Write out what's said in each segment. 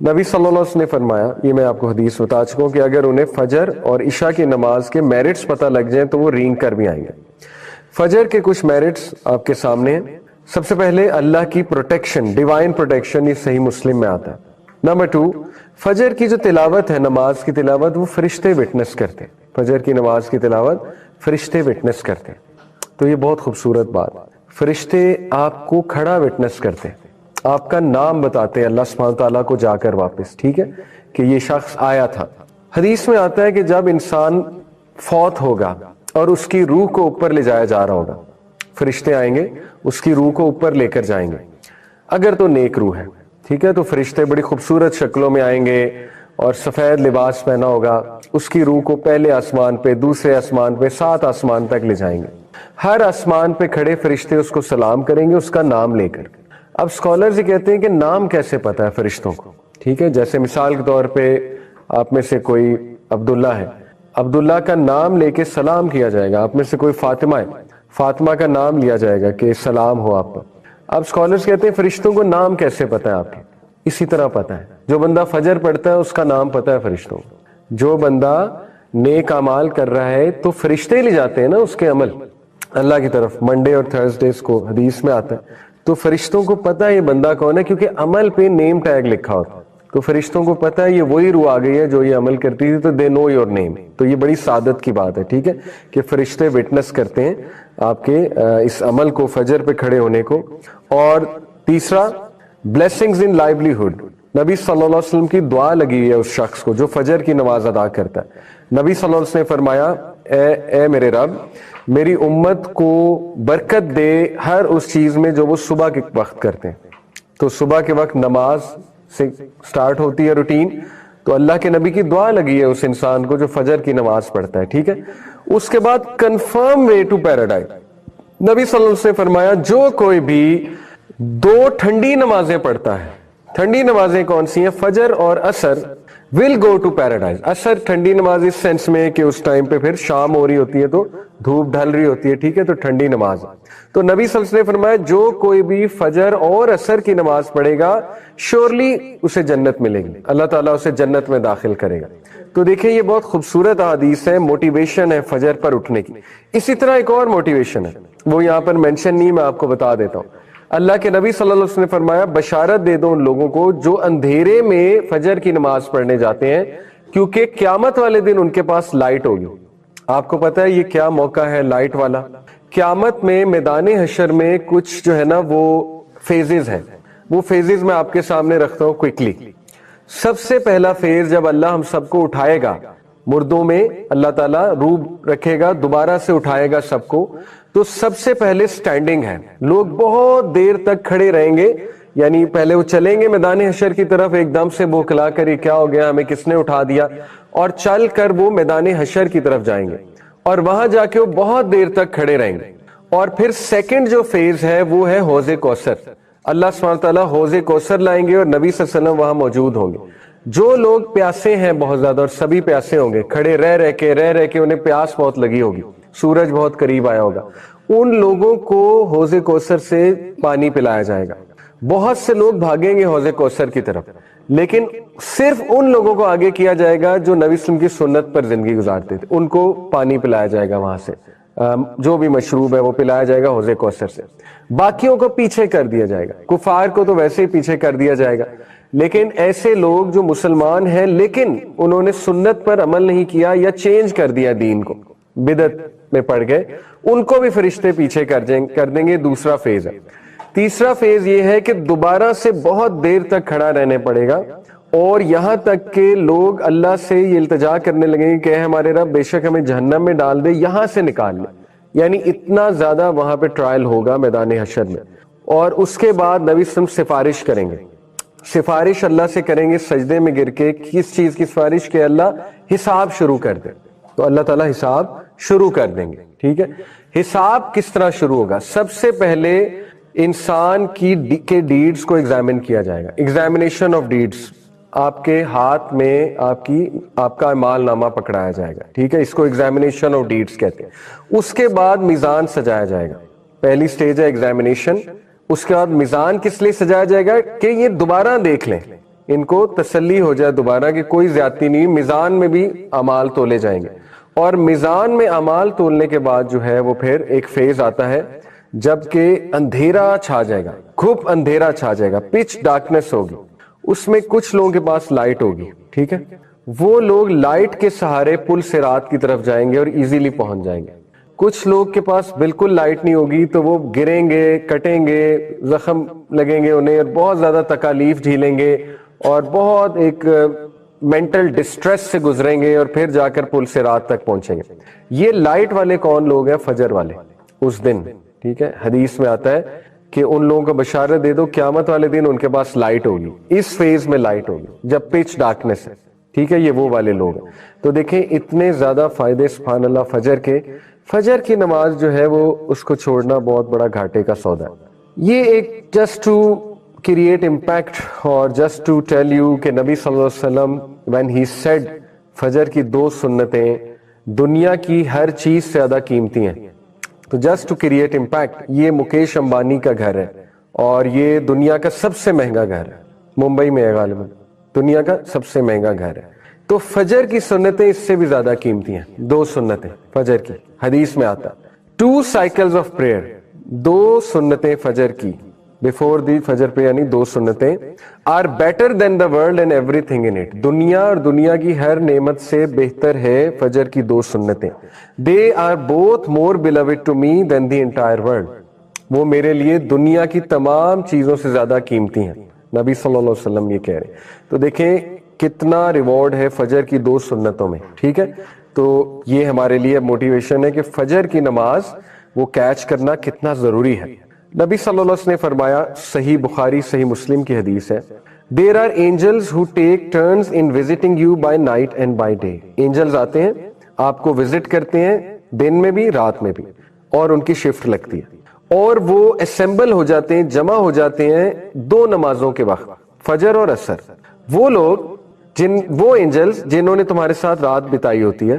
نبی صلی اللہ علیہ وسلم نے فرمایا، یہ میں آپ کو حدیث بتا چکا ہوں، کہ اگر انہیں فجر اور عشاء کی نماز کے میرٹس پتہ لگ جائیں تو وہ رینگ کر بھی آئیں گے۔ فجر کے کچھ میرٹس آپ کے سامنے ہیں۔ سب سے پہلے اللہ کی پروٹیکشن، ڈیوائن پروٹیکشن، یہ صحیح مسلم میں آتا ہے۔ نمبر 2، فجر کی جو تلاوت ہے، نماز کی تلاوت، وہ فرشتے وٹنس کرتے ہیں۔ فجر کی نماز کی تلاوت فرشتے وٹنس کرتے ہیں، تو یہ بہت خوبصورت بات۔ فرشتے آپ کو کھڑا وٹنس کرتے ہیں، آپ کا نام بتاتے ہیں اللہ سبحانہ تعالیٰ کو جا کر واپس، ٹھیک ہے، کہ یہ شخص آیا تھا۔ حدیث میں آتا ہے کہ جب انسان فوت ہوگا اور اس کی روح کو اوپر لے جایا جا رہا ہوگا، فرشتے آئیں گے، اس کی روح کو اوپر لے کر جائیں گے۔ اگر تو نیک روح ہے، ٹھیک ہے، تو فرشتے بڑی خوبصورت شکلوں میں آئیں گے اور سفید لباس پہنا ہوگا، اس کی روح کو پہلے آسمان پہ، دوسرے آسمان پہ، 7 آسمان تک لے جائیں گے۔ ہر آسمان پہ کھڑے فرشتے اس کو سلام کریں گے اس کا نام لے کر۔ اب اسکالرز یہ کہتے ہیں کہ نام کیسے پتہ ہے فرشتوں کو، ٹھیک ہے، جیسے مثال کے طور پہ آپ میں سے کوئی عبداللہ ہے، عبداللہ کا نام لے کے سلام کیا جائے گا۔ آپ میں سے کوئی فاطمہ ہے، فاطمہ کا نام لیا جائے گا کہ سلام ہو آپ پر۔ اب اسکالرز کہتے ہیں فرشتوں کو نام کیسے پتہ ہے آپ کے؟ اسی طرح پتہ ہے، جو بندہ فجر پڑھتا ہے اس کا نام پتہ ہے فرشتوں کو۔ جو بندہ نیک اعمال کر رہا ہے تو فرشتے لے جاتے ہیں نا اس کے عمل اللہ کی طرف، منڈے اور تھرسڈیز کو حدیث میں آتا ہے، تو فرشتوں کو پتہ ہے یہ بندہ کون ہے، کیونکہ عمل پہ نیم ٹیگ لکھا ہوتا ہے، تو فرشتوں کو پتہ ہے یہ وہی روح آ گئی ہے جو یہ عمل کرتی تھی، تو دے نو یور نیم۔ تو یہ بڑی سعادت کی بات ہے، ٹھیک ہے، کہ فرشتے وٹنس کرتے ہیں آپ کے اس عمل کو، فجر پہ کھڑے ہونے کو۔ اور تیسرا، بلیسنگز ان لائیولیہڈ، نبی صلی اللہ علیہ وسلم کی دعا لگی ہے اس شخص کو جو فجر کی نماز ادا کرتا ہے۔ نبی صلی اللہ علیہ وسلم نے فرمایا، اے میرے رب، میری امت کو برکت دے ہر اس چیز میں جو وہ صبح کے وقت کرتے ہیں۔ تو صبح کے وقت نماز سے سٹارٹ ہوتی ہے روٹین، تو اللہ کے نبی کی دعا لگی ہے اس انسان کو جو فجر کی نماز پڑھتا ہے، ٹھیک ہے۔ اس کے بعد کنفرم وے ٹو پیراڈائز، نبی صلی اللہ علیہ وسلم نے فرمایا جو کوئی بھی 2 ٹھنڈی نمازیں پڑھتا ہے، ٹھنڈی نمازیں کون سی ہیں؟ فجر اور عصر، will go to paradise۔ عصر ٹھنڈی نماز اس سینس میں کہ اس ٹائم پہ پھر شام ہو رہی ہوتی ہے تو دھوپ ڈھل رہی ہوتی ہے، ٹھیک ہے، تو ٹھنڈی نماز۔ تو نبی صلی اللہ علیہ وسلم نے فرمایا جو کوئی بھی فجر اور عصر کی نماز پڑھے گا شیورلی اسے جنت ملے گی، اللہ تعالیٰ اسے جنت میں داخل کرے گا۔ تو دیکھیں یہ بہت خوبصورت حدیث ہے، موٹیویشن ہے فجر پر اٹھنے کی۔ اسی طرح ایک اور موٹیویشن ہے، وہ یہاں پر مینشن نہیں، میں آپ کو بتا دیتا ہوں۔ اللہ کے نبی صلی اللہ علیہ وسلم نے فرمایا بشارت دے دو ان لوگوں کو جو اندھیرے میں فجر کی نماز پڑھنے جاتے ہیں، کیونکہ قیامت والے دن ان کے پاس لائٹ ہوگی۔ آپ کو پتا ہے یہ کیا موقع ہے لائٹ والا؟ قیامت میں میدان حشر میں کچھ جو ہے نا وہ فیزز ہیں، وہ فیزز میں آپ کے سامنے رکھتا ہوں کوئکلی۔ سب سے پہلا فیز جب اللہ ہم سب کو اٹھائے گا، مردوں میں اللہ تعالیٰ روح رکھے گا، دوبارہ سے اٹھائے گا سب کو، تو سب سے پہلے سٹینڈنگ ہے، لوگ بہت دیر تک کھڑے رہیں گے، یعنی پہلے وہ چلیں گے میدان حشر کی طرف، ایک دم سے بوکھلا کر یہ کیا ہو گیا، ہمیں کس نے اٹھا دیا، اور چل کر وہ میدان حشر کی طرف جائیں گے، اور وہاں جا کے وہ بہت دیر تک کھڑے رہیں گے۔ اور پھر سیکنڈ جو فیز ہے وہ ہے حوض کوثر، اللہ سبحانہ تعالیٰ حوض کوثر لائیں گے اور نبی صلی اللہ علیہ وسلم وہاں موجود ہوں گے۔ جو لوگ پیاسے ہیں بہت زیادہ، اور سبھی پیاسے ہوں گے، کھڑے رہ کے انہیں پیاس بہت لگی ہوگی، سورج بہت قریب آیا ہوگا، ان لوگوں کو حوض کوثر سے پانی پلایا جائے گا۔ بہت سے لوگ بھاگیں گے حوض کوثر کی طرف، لیکن صرف ان لوگوں کو آگے کیا جائے گا جو نبی صلی اللہ علیہ وسلم کی سنت پر زندگی گزارتے تھے، ان کو پانی پلایا جائے گا، وہاں سے جو بھی مشروب ہے وہ پلایا جائے گا حوض کوثر سے۔ باقیوں کو پیچھے کر دیا جائے گا، کفار کو تو ویسے ہی پیچھے کر دیا جائے گا، لیکن ایسے لوگ جو مسلمان ہیں لیکن انہوں نے سنت پر عمل نہیں کیا یا چینج کر دیا دین کو، بدعت میں پڑ گئے، ان کو بھی فرشتے پیچھے کر دیں گے۔ دوسرا فیز ہے۔ تیسرا فیز یہ ہے کہ دوبارہ سے بہت دیر تک کھڑا رہنے پڑے گا، اور یہاں تک کہ لوگ اللہ سے یہ التجا کرنے لگیں گے کہ اے ہمارے رب بے شک ہمیں جہنم میں ڈال دے، یہاں سے نکال لے، یعنی اتنا زیادہ وہاں پہ ٹرائل ہوگا میدان حشر میں۔ اور اس کے بعد نبی صلی اللہ علیہ وسلم سفارش کریں گے، سفارش اللہ سے کریں گے سجدے میں گر کے، کس چیز کی سفارش؟ کہ اللہ حساب شروع کر دے، تو اللہ تعالیٰ حساب شروع کر دیں گے، ٹھیک ہے۔ حساب کس طرح شروع ہوگا؟ سب سے پہلے انسان کے ڈیڈز کو ایگزامن کیا جائے گا، ایگزامینیشن آف ڈیڈز، آپ کے ہاتھ میں آپ کا اعمال نامہ پکڑایا جائے گا، ٹھیک ہے، اس کو ایگزامینیشن آف ڈیڈز کہتے ہیں۔ اس کے بعد میزان سجایا جائے گا، پہلی سٹیج ہے ایگزامینیشن، اس کے بعد میزان کس لیے سجایا جائے گا؟ کہ یہ دوبارہ دیکھ لیں، ان کو تسلی ہو جائے دوبارہ کہ کوئی زیادتی نہیں، میزان میں بھی اعمال تولے جائیں گے. اور میزان میں اعمال تولنے کے بعد جو ہے وہ پھر ایک فیز آتا ہے جب کہ اندھیرا چھا جائے گا، گھپ اندھیرا چھا جائے گا، پچ ڈارکنس ہوگی. اس میں کچھ لوگوں کے پاس لائٹ ہوگی، ٹھیک ہے، وہ لوگ لائٹ کے سہارے پل صراط کی طرف جائیں گے اور ایزیلی پہنچ جائیں گے. کچھ لوگ کے پاس بالکل لائٹ نہیں ہوگی تو وہ گریں گے، کٹیں گے، زخم لگیں گے انہیں، اور بہت زیادہ تکالیف جھیلیں گے اور بہت ایک مینٹل ڈسٹریس سے گزریں گے اور پھر جا کر پل صراط تک پہنچیں گے. یہ لائٹ والے کون لوگ ہیں؟ فجر والے اس دن. ٹھیک ہے، حدیث میں آتا ہے کہ ان لوگوں کو بشارت دے دو قیامت والے دن ان کے پاس لائٹ ہوگی، اس فیز میں لائٹ ہوگی جب پچ ڈارکنس ہے. ٹھیک ہے، یہ وہ والے لوگ ہیں. تو دیکھیں اتنے زیادہ فائدے سبحان اللہ فجر کے. فجر کی نماز جو ہے وہ اس کو چھوڑنا بہت بڑا گھاٹے کا سودا ہے. یہ ایک جسٹ ٹو کریٹ امپیکٹ اور جسٹ ٹو ٹیل یو کہ نبی صلی اللہ علیہ وسلم when he said فجر کی 2 سنتیں دنیا کی ہر چیز سے زیادہ قیمتی ہیں. تو جسٹ ٹو کریٹ امپیکٹ، یہ مکیش امبانی کا گھر ہے اور یہ دنیا کا سب سے مہنگا گھر ہے، ممبئی میں ہے غالباً، دنیا کا سب سے مہنگا گھر ہے. تو فجر کی سنتیں اس سے بھی زیادہ قیمتی ہیں. 2 سنتیں فجر کی، حدیث میں آتا 2 cycles of prayer، 2 سنتیں فجر کی بفور دی فجر پہ، یعنی 2 سنتیں are better than the world and everything in it, دنیا اور دنیا کی ہر نعمت سے بہتر ہے فجر کی 2 سنتیں. They are both more beloved to me than the entire world, وہ میرے لیے دنیا کی تمام چیزوں سے زیادہ قیمتی ہیں. نبی صلی اللہ علیہ وسلم یہ کہہ رہے ہیں. تو دیکھیں کتنا ریوارڈ ہے فجر کی 2 سنتوں میں. ٹھیک ہے، تو یہ ہمارے لیے موٹیویشن ہے کہ فجر کی نماز وہ کیچ کرنا کتنا ضروری ہے. نبی صلی اللہ علیہ وسلم نے فرمایا، صحیح بخاری صحیح مسلم کی حدیث ہے، there are angels who take turns in visiting you by night and by day. Angels آتے ہیں آپ کو وزٹ کرتے ہیں دن میں بھی رات میں بھی، اور ان کی شفٹ لگتی ہے، اور وہ اسمبل ہو جاتے ہیں، جمع ہو جاتے ہیں 2 نمازوں کے وقت، فجر اور عصر. وہ لوگ وہ اینجلز جنہوں نے تمہارے ساتھ رات بتائی ہوتی ہے،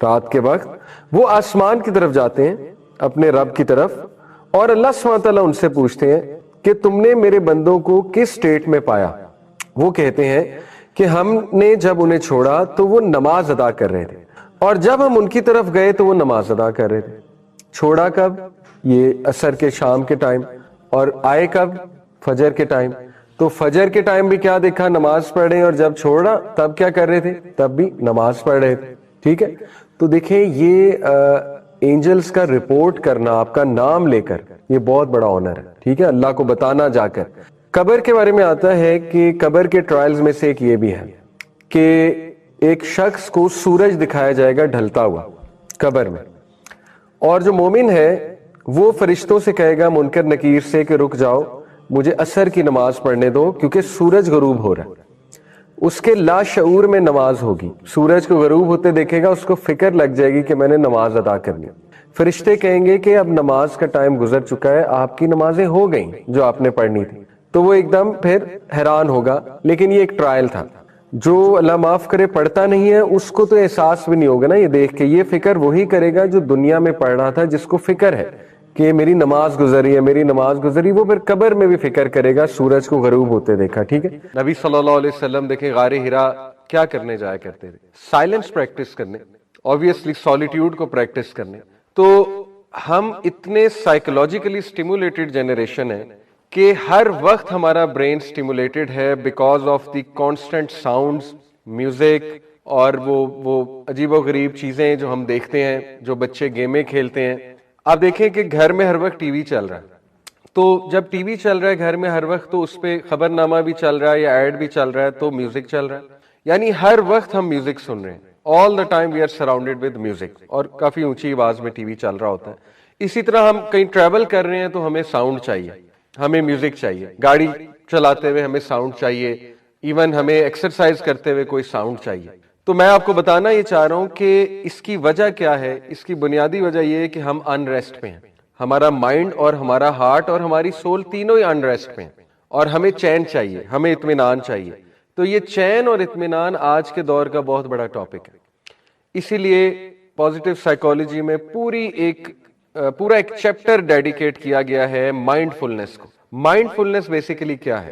رات کے وقت وہ آسمان کی طرف جاتے ہیں اپنے رب کی طرف، اور اللہ سبحانہ وتعالیٰ ان سے پوچھتے ہیں کہ تم نے میرے بندوں کو کس سٹیٹ میں پایا. وہ کہتے ہیں کہ ہم نے جب انہیں چھوڑا تو وہ نماز ادا کر رہے تھے، اور جب ہم ان کی طرف گئے تو وہ نماز ادا کر رہے تھے. چھوڑا کب؟ یہ عصر کے شام کے ٹائم، اور آئے کب؟ فجر کے ٹائم. تو فجر کے ٹائم بھی کیا دیکھا؟ نماز پڑھے، اور جب چھوڑا تب کیا کر رہے تھے؟ تب بھی نماز پڑھ رہے تھے. ٹھیک ہے، تو دیکھیں یہ اینجلز کا رپورٹ کرنا آپ کا نام لے کر، یہ بہت بڑا آنر ہے. ٹھیک ہے، اللہ کو بتانا جا کر. قبر کے بارے میں آتا ہے کہ قبر کے ٹرائلز میں سے ایک یہ بھی ہے کہ ایک شخص کو سورج دکھایا جائے گا ڈھلتا ہوا قبر میں، اور جو مومن ہے وہ فرشتوں سے کہے گا منکر نکیر سے کہ رک جاؤ، مجھے عصر کی نماز پڑھنے دو کیونکہ سورج غروب ہو رہا ہے. اس کے لا شعور میں نماز ہوگی، سورج کو غروب ہوتے دیکھے گا، اس کو فکر لگ جائے گی کہ میں نے نماز ادا کرنی. فرشتے کہیں گے کہ اب نماز کا ٹائم گزر چکا ہے، آپ کی نمازیں ہو گئیں جو آپ نے پڑھنی تھی. تو وہ ایک دم پھر حیران ہوگا. لیکن یہ ایک ٹرائل تھا. جو اللہ معاف کرے پڑھتا نہیں ہے اس کو تو احساس بھی نہیں ہوگا نا یہ دیکھ کے. یہ فکر وہی کرے گا جو دنیا میں پڑھ رہا تھا، جس کو فکر ہے کہ میری نماز گزری ہے، میری نماز گزری. وہ پھر قبر میں بھی فکر کرے گا سورج کو غروب ہوتے دیکھا. ٹھیک ہے، نبی صلی اللہ علیہ وسلم دیکھیں غار حرا کیا کرنے جایا کرتے تھے؟ سائلنس پریکٹس کرنے، obviously سولیٹیوڈ کو پریکٹس کرنے. تو ہم اتنے سائیکولوجیکلی سٹیمولیٹڈ جنریشن ہیں کہ ہر وقت ہمارا برین سٹیمولیٹڈ ہے because of the constant sounds, music, اور وہ عجیب و غریب چیزیں جو ہم دیکھتے ہیں، جو بچے گیمیں کھیلتے ہیں. آپ دیکھیں کہ گھر میں ہر وقت ٹی وی چل رہا ہے، تو جب ٹی وی چل رہا ہے گھر میں ہر وقت تو اس پہ خبر نامہ بھی چل رہا ہے یا ایڈ بھی چل رہا ہے، تو میوزک چل رہا ہے. یعنی ہر وقت ہم میوزک سن رہے ہیں. All the time we are surrounded with music, اور کافی اونچی آواز میں ٹی وی چل رہا ہوتا ہے. اسی طرح ہم کہیں ٹریول کر رہے ہیں تو ہمیں ساؤنڈ چاہیے، ہمیں میوزک چاہیے. گاڑی چلاتے ہوئے ہمیں ساؤنڈ چاہیے، ایون ہمیں ایکسرسائز کرتے ہوئے کوئی ساؤنڈ چاہیے. تو میں آپ کو بتانا یہ چاہ رہا ہوں کہ اس کی وجہ کیا ہے. اس کی بنیادی وجہ یہ ہے کہ ہم ان ریسٹ پہ ہیں. ہمارا مائنڈ اور ہمارا ہارٹ اور ہماری سول تینوں ہی ان ریسٹ پہ ہیں، اور ہمیں چین چاہیے، ہمیں اطمینان چاہیے. تو یہ چین اور اطمینان آج کے دور کا بہت بڑا ٹاپک ہے. اسی لیے پازیٹیو سائیکالوجی میں پورا ایک چیپٹر ڈیڈیکیٹ کیا گیا ہے مائنڈ فلنس کو. مائنڈ فلنس بیسیکلی کیا ہے؟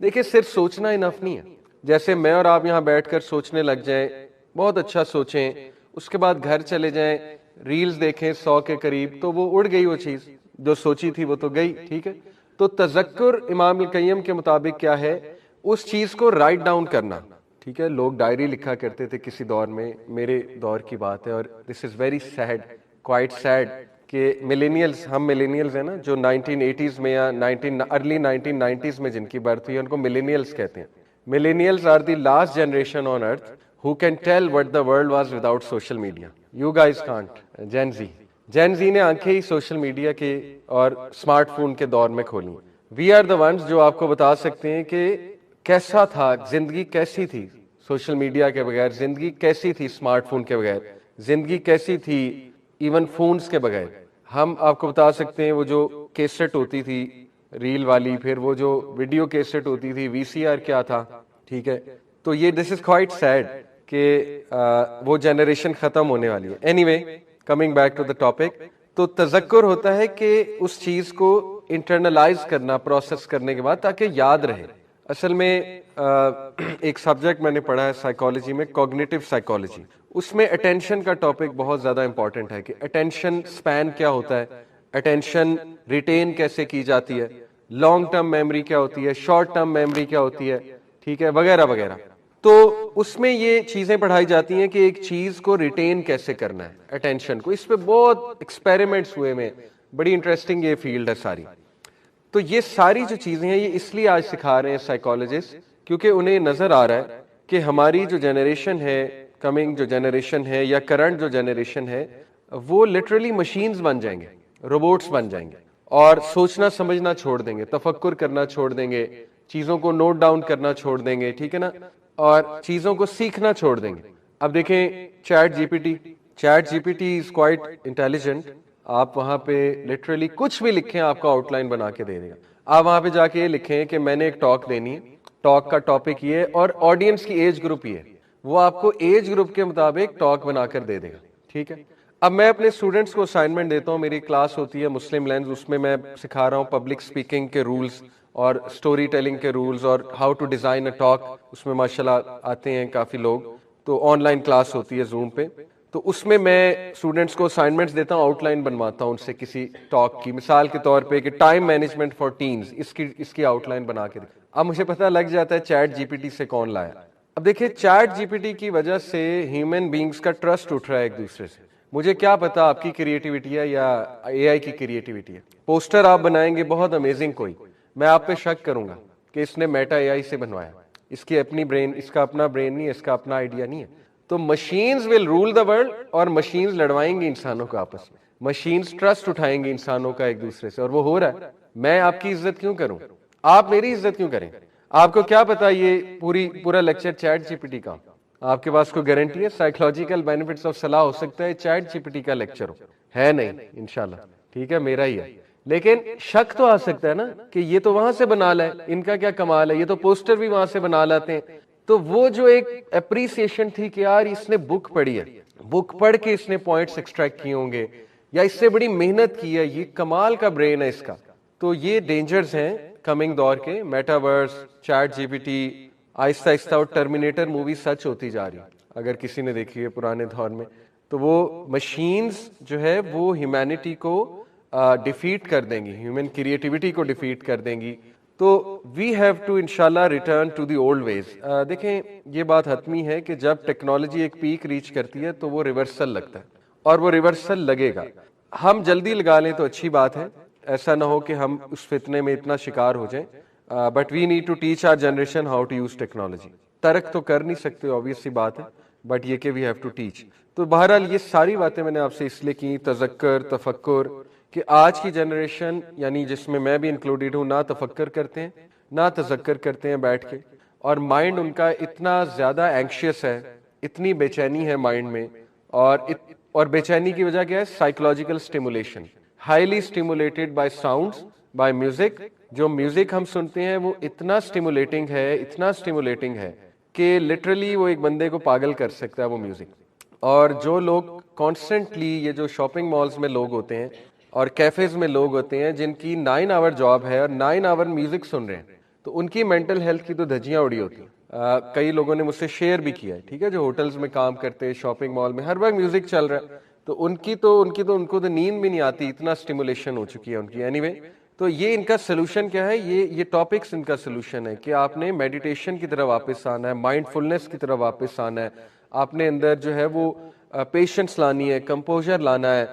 دیکھیں صرف سوچنا انف نہیں ہے. جیسے میں اور آپ یہاں بیٹھ کر سوچنے لگ جائیں, بہت اچھا سوچیں, اس کے بعد گھر چلے جائیں, ریلز دیکھیں 100 کے قریب, تو وہ اڑ گئی, وہ چیز جو سوچی تھی وہ تو گئی. ٹھیک ہے, تو تذکر امام القیم کے مطابق کیا ہے, اس چیز کو رائٹ ڈاؤن کرنا. ٹھیک ہے, لوگ ڈائری لکھا کرتے تھے کسی دور میں, میرے دور کی بات ہے, اور this is very sad, quite sad, کہ ملینیلز, ہم ملینیلز ہیں نا, جو 1980s میں یا ارلی 1990s میں جن کی برتھ ہوئی ہے, ان کو ملینیلز کہتے ہیں. Millennials are the last generation on earth who can tell what the world was without social media. You guys can't. Gen Z. Gen Z نے آنکھیں ہی سوشل میڈیا کے اور اسمارٹ فون کے دور میں کھولی. We are the ones جو آپ کو بتا سکتے ہیں کہ کیسا تھا, زندگی کیسی تھی سوشل میڈیا کے بغیر, زندگی کیسی تھی اسمارٹ فون کے بغیر, زندگی کیسی تھی ایون فونز کے بغیر. ہم آپ کو بتا سکتے ہیں وہ جو کیسٹ ہوتی تھی ریل والی, پھر وہ جو ویڈیو کیسٹ ہوتی تھی, وی سی آر کیا تھا. ٹھیک ہے, تو یہ دس از کوائٹ سیڈ کہ وہ جنریشن ختم ہونے والی ہے. Anyway, coming back to the topic, تو تذکر ہوتا ہے کہ اس چیز کو انٹرنلائز کرنا, پروسیس کرنے کے بعد, تاکہ یاد رہے. اصل میں ایک سبجیکٹ میں نے پڑھا ہے سائیکالوجی میں, کوگنیٹو سائیکالوجی, اس میں اٹینشن کا ٹاپک بہت زیادہ امپورٹنٹ ہے کہ اٹینشن سپین کیا ہوتا ہے, اٹینشن ریٹین کیسے کی جاتی ہے, لانگ ٹرم میموری کیا ہوتی ہے, شارٹ ٹرم میموری کیا ہوتی ہے, ٹھیک ہے, وغیرہ وغیرہ. تو اس میں یہ چیزیں پڑھائی جاتی ہیں کہ ایک چیز کو ریٹین کیسے کرنا ہے, اٹینشن کو. اس پہ بہت ایکسپیریمنٹس ہوئے میں, بڑی انٹرسٹنگ یہ فیلڈ ہے ساری. تو یہ ساری جو چیزیں ہیں یہ اس لیے آج سکھا رہے ہیں سائیکالوجسٹ, کیونکہ انہیں نظر آ رہا ہے کہ ہماری جو جنریشن ہے, کمنگ جو جنریشن ہے یا کرنٹ جو جنریشن ہے, وہ لٹرلی مشینز بن جائیں گے, روبوٹس بن جائیں گے, اور سوچنا سمجھنا چھوڑ دیں گے, تفکر کرنا چھوڑ دیں گے, چیزوں کو نوٹ ڈاؤن کرنا چھوڑ دیں گے. ٹھیک ہے نا, اور چیزوں کو سیکھنا چھوڑ دیں گے. اب دیکھیں ChatGPT, ChatGPT is quite intelligent. آپ وہاں پہ لٹرلی کچھ بھی لکھیں, آپ کو آؤٹ لائن بنا کے دے دے گا. آپ وہاں پہ جا کے یہ لکھیں کہ میں نے ایک ٹاک دینی ہے, ٹاک کا ٹاپک یہ ہے اور آڈینس کی ایج گروپ یہ ہے, وہ آپ کو ایج گروپ کے مطابق ٹاک بنا کر دے دے گا. ٹھیک ہے, اب میں اپنے اسٹوڈنٹس کو اسائنمنٹ دیتا ہوں, میری کلاس ہوتی ہے مسلم لینز, اس میں سکھا رہا ہوں پبلک اسپیکنگ کے رولز اور اسٹوری ٹیلنگ کے رولز اور how to design a talk. اس میں ماشاءاللہ آتے ہیں کافی لوگ, تو آن لائن کلاس ہوتی ہے زوم پہ. تو اس میں اسٹوڈنٹس کو اسائنمنٹس دیتا ہوں, آؤٹ لائن بنواتا ہوں ان سے کسی ٹاک کی, مثال کے طور پہ کہ ٹائم مینجمنٹ فار ٹینز, اس کی آؤٹ لائن بنا کے. اب مجھے پتہ لگ جاتا ہے چیٹ جی پی ٹی سے کون لایا. اب دیکھیں چیٹ جی پی ٹی کی وجہ سے ہیومن بینگز کا ٹرسٹ اٹھ رہا ہے ایک دوسرے سے. مجھے کیا پتا آپ کی کریٹیوٹی ہے یا اے آئی کی کریٹیوٹی ہے. پوسٹر آپ بنائیں گے بہت امیزنگ کوئی, میں آپ پہ شک کروں گا کہ اس نے میٹا اے آئی سے بنوایا, اس کی اپنی برین, اس کا اپنا برین نہیں ہے, اس کا اپنا آئیڈیا نہیں ہے. تو machines will rule the world, اور مشینز لڑوائیں گی انسانوں کو آپس میں, مشینز ٹرسٹ اٹھائیں گی انسانوں کا ایک دوسرے سے, اور وہ ہو رہا ہے. میں آپ کی عزت کیوں کروں, آپ میری عزت کیوں کریں؟ آپ کو کیا پتا یہ پورا lecture ChatGPT کا, آپ کے پاس کوئی گارنٹی ہے؟ سائیکولوجیکل بینیفٹس آف صلاح ہو سکتا ہے چیٹ جی پی ٹی کا لیکچر ہے نہیں انشاءاللہ. ٹھیک ہے, میرا ہی ہے. لیکن شک تو آ سکتا ہے نا کہ یہ تو وہاں سے بنا لائے, ان کا کیا کمال ہے, یہ تو پوسٹر بھی وہاں سے بنا لاتے ہیں. تو وہ جو ایک اپریسیشن تھی کہ یار اس نے بک پڑھی ہے, بک پڑھ کے اس نے پوائنٹس ایکسٹریکٹ کیے ہوں گے, یا اس سے بڑی محنت کی ہے, یہ کمال کا برین ہے اس کا. تو یہ ڈینجرز ہیں کمنگ دور کے, metaverse, ChatGPT, آہستہ آہستہ. اور ٹرمینیٹر مووی سچ ہوتی جا رہی, اگر کسی نے دیکھی ہے پرانے دور میں, تو وہ مشینز جو ہے وہ ہیومینٹی کو ڈیفیٹ کر دیں گی, ہیومن کریٹیوٹی کو ڈیفیٹ کر دیں گی. تو وی ہیو ٹو انشاءاللہ ریٹرن ٹو دی اولڈ ویز. دیکھیں یہ بات حتمی ہے کہ جب ٹیکنالوجی ایک پیک ریچ کرتی ہے تو وہ ریورسل لگتا ہے, اور وہ ریورسل لگے گا. ہم جلدی لگا لیں تو اچھی بات ہے, ایسا نہ ہو کہ ہم اس فتنے میں اتنا شکار ہو جائیں. But we need to teach our generation how to use technology. ترک تو کر نہیں سکتے, obvious سی بات ہے, بٹ یہ کہ وی ہیو ٹو ٹیچ. تو بہرحال یہ ساری باتیں میں نے آپ سے اس لیے کی, تذکر, تفکر, کہ آج کی جنریشن یعنی جس میں بھی انکلوڈیڈ ہوں, نہ تفکر کرتے ہیں نہ تذکر کرتے ہیں بیٹھ کے, اور مائنڈ ان کا اتنا زیادہ اینکشیس ہے, اتنی بے چینی ہے مائنڈ میں. اور بے چینی کی وجہ کیا ہے؟ Psychological stimulation, highly stimulated by sounds, by music. جو میوزک ہم سنتے ہیں وہ اتنا سٹیمولیٹنگ ہے, اتنا سٹیمولیٹنگ ہے کہ لٹرلی وہ ایک بندے کو پاگل کر سکتا ہے وہ میوزک. اور جو لوگ کانسٹنٹلی, یہ جو شاپنگ مالز میں لوگ ہوتے ہیں اور کیفیز میں لوگ ہوتے ہیں جن کی 9 آور جاب ہے اور 9 آور میوزک سن رہے ہیں, تو ان کی مینٹل ہیلتھ کی تو دھجیاں اڑی ہوتی ہیں. کئی لوگوں نے مجھ سے شیئر بھی کیا ہے, ٹھیک ہے, جو ہوٹلز میں کام کرتے ہیں, شاپنگ مال میں ہر وقت میوزک چل رہا ہے, تو ان کو تو نیند بھی نہیں آتی, اتنا اسٹیمولیشن ہو چکی ہے ان کی. اینی وے, تو یہ ان کا سلوشن کیا ہے, یہ ٹاپکس ان کا سلوشن ہے کہ آپ نے میڈیٹیشن کی طرح واپس آنا ہے, مائنڈ فلنس کی طرح واپس آنا ہے, آپ نے اندر جو ہے وہ پیشنس لانی ہے, کمپوزر لانا ہے,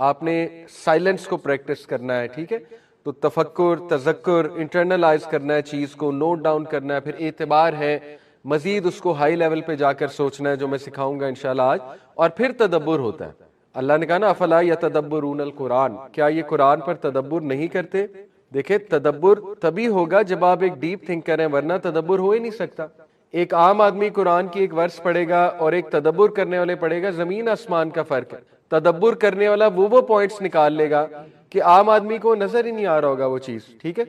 آپ نے سائلنس کو پریکٹس کرنا ہے, ٹھیک ہے. تو تفکر, تذکر, انٹرنلائز کرنا ہے چیز کو, نوٹ ڈاؤن کرنا ہے, پھر اعتبار ہے, مزید اس کو ہائی لیول پہ جا کر سوچنا ہے, جو میں سکھاؤں گا انشاءاللہ آج, اور پھر تدبر ہوتا ہے. اللہ نے کہا نا افلا یتدبرون القرآن, کیا یہ قرآن پر تدبر نہیں کرتے؟ دیکھیں تدبر تبھی ہوگا جب آپ ایک ڈیپ تھنکر ہیں, ورنہ تدبر ہو ہی نہیں سکتا. ایک عام آدمی قرآن کی ایک ورس پڑھے گا اور ایک تدبر کرنے والے پڑھے گا, زمین آسمان کا فرق ہے. تدبر کرنے والا وہ پوائنٹس نکال لے گا کہ عام آدمی کو نظر ہی نہیں آ رہا ہوگا وہ چیز, ٹھیک ہے.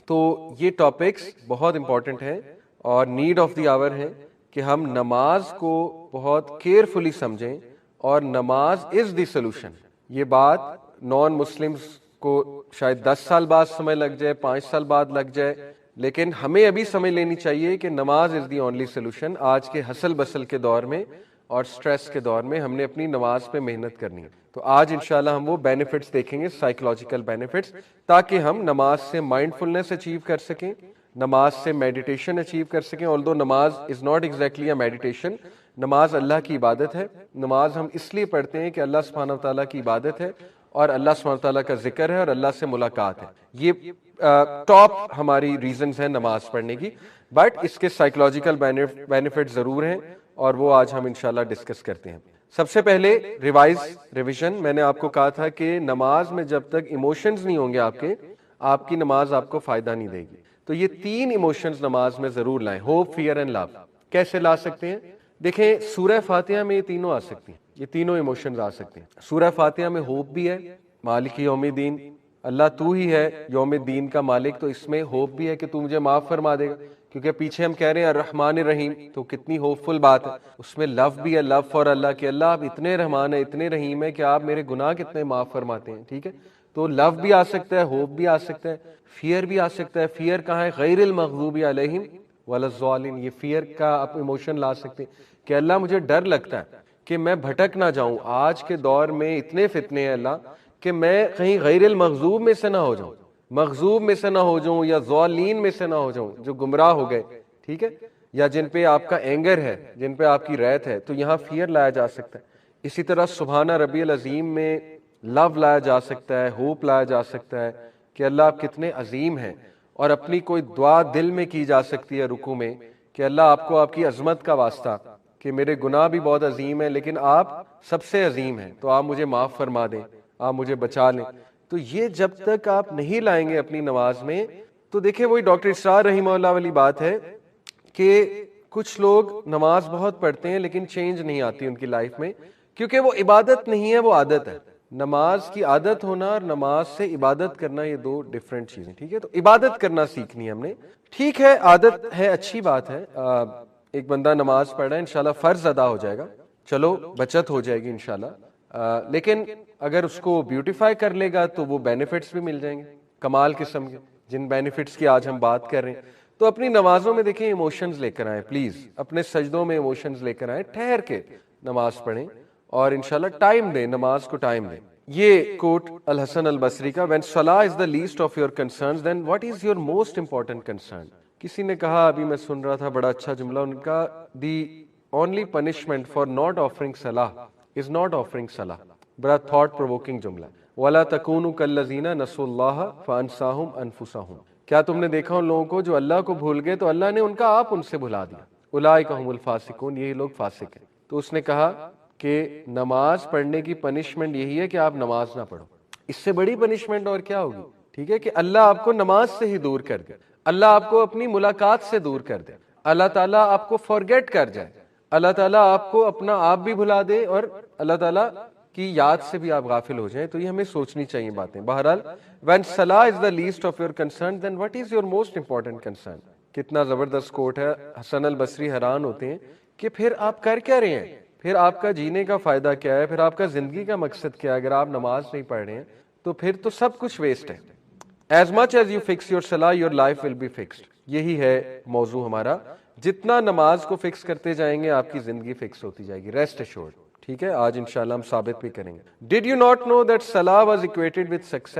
تو یہ ٹاپکس بہت امپورٹنٹ ہیں اور نیڈ آف دی آور ہے کہ ہم نماز کو بہت کیئرفلی سمجھیں, اور نماز از دی سولوشن. یہ بات نان مسلمز کو شاید 10 سال بعد سمجھ لگ جائے, 5 سال بعد لگ جائے, لیکن ہمیں ابھی سمجھ لینی چاہیے کہ نماز از دی اونلی سولوشن. آج کے ہسل بسل کے دور میں اور سٹریس کے دور میں ہم نے اپنی نماز پہ محنت کرنی ہے. تو آج انشاءاللہ ہم وہ بینیفٹس دیکھیں گے, سائیکولوجیکل بینیفٹس, تاکہ ہم نماز سے مائنڈ فلنس اچیو کر سکیں, نماز سے میڈیٹیشن اچیو کر سکیں. although نماز is not exactly a meditation, نماز اللہ کی عبادت ہے. نماز ہم اس لیے پڑھتے ہیں کہ اللہ سبحانہ وتعالیٰ کی عبادت ہے اور اللہ سبحانہ وتعالیٰ کا ذکر ہے اور اللہ سے ملاقات ہے. یہ ٹاپ ہماری ریزنز ہیں نماز پڑھنے کی, بٹ اس کے سائیکولوجیکل بینیفٹ ضرور ہیں, اور وہ آج ہم انشاءاللہ ڈسکس کرتے ہیں. سب سے پہلے ریویژن, میں نے آپ کو کہا تھا کہ نماز میں جب تک ایموشنز نہیں ہوں گے آپ کی نماز آپ کو فائدہ نہیں دے گی. تو یہ 3 ایموشنز نماز میں ضرور لائیں, ہوپ, فیئر اینڈ لو. کیسے لا سکتے ہیں؟ دیکھیں سورہ فاتحہ میں یہ تینوں آ سکتی ہیں, یہ تینوں ایموشنز آ سکتے ہیں. سورہ فاتحہ میں ہوپ بھی ہے, مالک یوم الدین, اللہ تو ہی ہے یوم الدین کا مالک, تو اس میں ہوپ بھی ہے کہ تو مجھے معاف فرما دے گا, کیونکہ پیچھے ہم کہہ رہے ہیں الرحمن الرحیم, تو کتنی ہوپ فل بات ہے. اس میں لو بھی ہے, لو فار اللہ, کہ اللہ آپ اتنے رحمان ہیں, اتنے رحیم ہیں کہ آپ میرے گناہ کتنے معاف فرماتے ہیں, ٹھیک ہے. تو لو بھی آ سکتا ہے, ہوپ بھی آ سکتا ہے, فیئر بھی آ سکتا ہے. فیئر کہاں ہے؟ غیر المغضوب علیہم ولا الضالین, یہ فیئر کا آپ ایموشن لا سکتے ہیں کہ اللہ مجھے ڈر لگتا ہے کہ میں بھٹک نہ جاؤں. آج کے دور میں اتنے فتنے ہیں اللہ, کہ میں کہیں غیر المغضوب میں سے نہ ہو جاؤں, مغضوب میں سے نہ ہو جاؤں, یا ضالین میں سے نہ ہو جاؤں, جو گمراہ ہو گئے, ٹھیک ہے, یا جن پہ آپ کا اینگر ہے, جن پہ آپ کی ریت ہے. تو یہاں فیئر لایا جا سکتا ہے. اسی طرح سبحان ربی العظیم میں لو لایا جا سکتا ہے, ہوپ لایا جا سکتا ہے کہ اللہ آپ کتنے عظیم ہیں. اور اپنی کوئی دعا دل میں کی جا سکتی ہے رکوع میں, کہ اللہ آپ کو آپ کی عظمت کا واسطہ, کہ میرے گناہ بھی بہت عظیم ہیں لیکن آپ سب سے عظیم ہیں, تو آپ مجھے معاف فرما دیں, آپ مجھے بچا لیں. تو یہ جب تک آپ نہیں لائیں گے اپنی نماز میں, تو دیکھیں وہی ڈاکٹر اسرار رحمہ اللہ والی بات ہے کہ کچھ لوگ نماز بہت پڑھتے ہیں لیکن چینج نہیں آتی ان کی لائف میں, کیونکہ وہ عبادت نہیں ہے, وہ عادت ہے. نماز کی عادت ہونا اور نماز سے عبادت کرنا یہ 2 ڈیفرنٹ چیزیں, ٹھیک ہے. تو عبادت کرنا سیکھنی ہے ہم نے, ٹھیک ہے, عادت ہے, اچھی بات ہے. ایک بندہ نماز پڑھ رہا ہے, انشاءاللہ فرض ادا ہو جائے گا, چلو بچت ہو جائے گی انشاءاللہ, لیکن اگر اس کو بیوٹیفائی کر لے گا تو وہ بینیفٹس بھی مل جائیں گے کمال قسم کے, جن بینیفٹس کی آج ہم بات کر رہے ہیں. تو اپنی نمازوں میں دیکھیں ایموشنز لے کر آئیں, پلیز اپنے سجدوں میں ایموشنز لے کر آئیں, ٹھہر کے نماز پڑھیں, اور انشاءاللہ ٹائم دیں, نماز کو ٹائم دیں. یہ کوٹ الحسن البصری کا, when salah is the least of your concerns then what is your most important concern. کسی نے کہا, ابھی میں سن رہا تھا, بڑا اچھا جملہ ان کا, the only punishment for not offering salah is not offering salah. بڑا تھاٹ پرووکنگ جملہ. وَلَا تَكُونُوا كَالَّذِينَ نَسُوا اللَّهَ فَأَنسَاهُمْ أَنفُسَهُمْ. کیا تم نے دیکھا ان لوگوں کو جو اللہ کو بھول گئے تو اللہ نے ان کا آپ ان سے بھلا دیا. اولئک هم الفاسقون, یہی لوگ فاسق ہیں. تو اس نے کہا کہ نماز پڑھنے کی پنشمنٹ یہی ہے کہ آپ نماز نہ پڑھو, اس سے بڑی پنشمنٹ اور کیا ہوگی, ٹھیک ہے, کہ اللہ آپ کو نماز سے ہی دور کر دے, اللہ آپ کو اپنی ملاقات سے دور کر دے, اللہ تعالیٰ آپ کو فارگیٹ کر جائے, اللہ تعالیٰ آپ کو اپنا آپ بھی بھلا دے اور اللہ تعالیٰ کی یاد سے بھی آپ غافل ہو جائیں. تو یہ ہمیں سوچنی چاہیے باتیں. بہرحال when salah is the least of your concern then what is your most important concern. کتنا زبردست کوٹ ہے. حسن البصری حیران ہوتے ہیں کہ پھر آپ کر کیا رہے ہیں, پھر آپ کا جینے کا فائدہ کیا ہے, پھر آپ کا زندگی کا مقصد کیا ہے. اگر آپ نماز نہیں پڑھ رہے ہیں تو پھر تو سب کچھ ویسٹ ہے. As much as you fix your salah your life will be fixed. یہی ہے موضوع ہمارا. جتنا نماز کو فکس کرتے جائیں گے آپ کی زندگی فکس ہوتی جائے گی, ریسٹ ایشورڈ. ٹھیک ہے, آج انشاءاللہ ہم ثابت بھی کریں گے. Did you not know that Salah was acquainted with success?